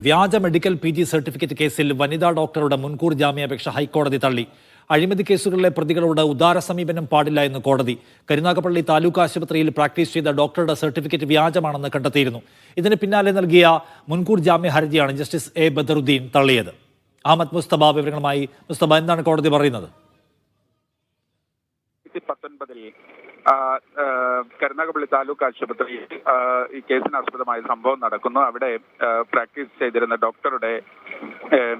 വ്യാജ medical PG certificate കേസിൽ വനിതാ ഡോക്ടറുടെ മുൻകൂർ ജാമ്യാപേക്ഷ ഹൈക്കോടതി തള്ളി. അഴിമതി കേസുകളിലെ പ്രതികളോട് ഉദാര സമീപനം പാടില്ല എന്ന് കോടതി. കരുനാഗപ്പള്ളി താലൂക്ക് ആശുപത്രിയിൽ പ്രാക്ടീസ് ചെയ്ത ഡോക്ടറുടെ സർട്ടിഫിക്കറ്റ് വ്യാജമാണെന്ന് കണ്ടെത്തിയിരുന്നു. ഇതിന് പിന്നാലെ നൽകിയ മുൻകൂർ ജാമ്യ ഹർജിയാണ് ജസ്റ്റിസ് A ബദറുദ്ദീൻ തള്ളിയത്. അഹമ്മദ് മുസ്തബ വിവരങ്ങളുമായി. മുസ്തബ, എന്താണ് കോടതി പറയുന്നത്? കരുനാഗപ്പള്ളി താലൂക്ക് ആശുപത്രിയിൽ ഈ കേസിനാസ്പദമായ സംഭവം നടക്കുന്നു. അവിടെ പ്രാക്ടീസ് ചെയ്തിരുന്ന ഡോക്ടറുടെ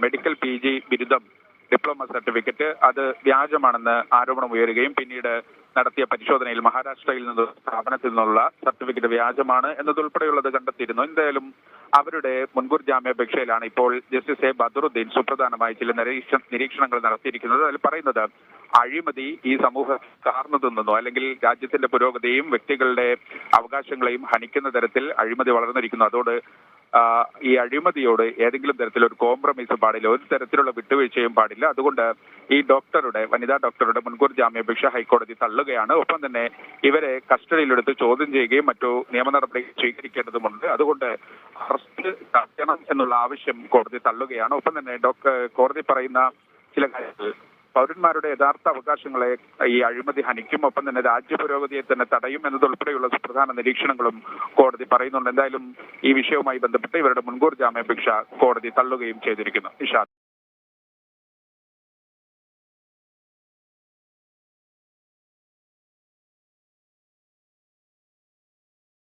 മെഡിക്കൽ PG ബിരുദം, ഡിപ്ലോമ സർട്ടിഫിക്കറ്റ് അത് വ്യാജമാണെന്ന് ആരോപണം ഉയരുകയും പിന്നീട് നടത്തിയ പരിശോധനയിൽ മഹാരാഷ്ട്രയിൽ നിന്ന് സ്ഥാപനത്തിൽ നിന്നുള്ള സർട്ടിഫിക്കറ്റ് വ്യാജമാണ് എന്നതുൾപ്പെടെയുള്ളത് കണ്ടെത്തിയിരുന്നു. എന്തായാലും അവരുടെ മുൻകൂർ ജാമ്യാപേക്ഷയിലാണ് ഇപ്പോൾ ജസ്റ്റിസ് A ബദറുദ്ദീൻ സുപ്രധാനമായ ചില നിരീക്ഷണങ്ങൾ നടത്തിയിരിക്കുന്നത്. അതിൽ പറയുന്നത് അഴിമതി ഈ സമൂഹം കാർന്നു തിന്നുന്നു, അല്ലെങ്കിൽ രാജ്യത്തിന്റെ പുരോഗതിയും വ്യക്തികളുടെ അവകാശങ്ങളെയും ഹനിക്കുന്ന തരത്തിൽ അഴിമതി വളർന്നിരിക്കുന്നു. അതോട് ഈ അഴിമതിയോട് ഏതെങ്കിലും തരത്തിലൊരു കോംപ്രമൈസ് പാടില്ല, ഒരു തരത്തിലുള്ള വിട്ടുവീഴ്ചയും പാടില്ല. അതുകൊണ്ട് ഈ വനിതാ ഡോക്ടറുടെ മുൻകൂർ ജാമ്യാപേക്ഷ ഹൈക്കോടതി തള്ളുകയാണ്. ഒപ്പം തന്നെ ഇവരെ കസ്റ്റഡിയിലെടുത്ത് ചോദ്യം ചെയ്യുകയും മറ്റു നിയമ നടപടി സ്വീകരിക്കേണ്ടതുണ്ട്. അതുകൊണ്ട് അറസ്റ്റ് തടയണം എന്നുള്ള ആവശ്യം കോടതി തള്ളുകയാണ്. ഒപ്പം തന്നെ കോടതി പറയുന്ന ചില കാര്യങ്ങൾ പൗരന്മാരുടെ യഥാർത്ഥ അവകാശങ്ങളെ ഈ അഴിമതി ഹനിക്കും, ഒപ്പം തന്നെ രാജ്യ പുരോഗതിയെ തന്നെ തടയും എന്നതുൾപ്പെടെയുള്ള സുപ്രധാന നിരീക്ഷണങ്ങളും കോടതി പറയുന്നുണ്ട്. എന്തായാലും ഈ വിഷയവുമായി ബന്ധപ്പെട്ട് ഇവരുടെ മുൻകൂർ ജാമ്യാപേക്ഷ കോടതി തള്ളുകയും ചെയ്തിരിക്കുന്നു. ഇഷാദ്.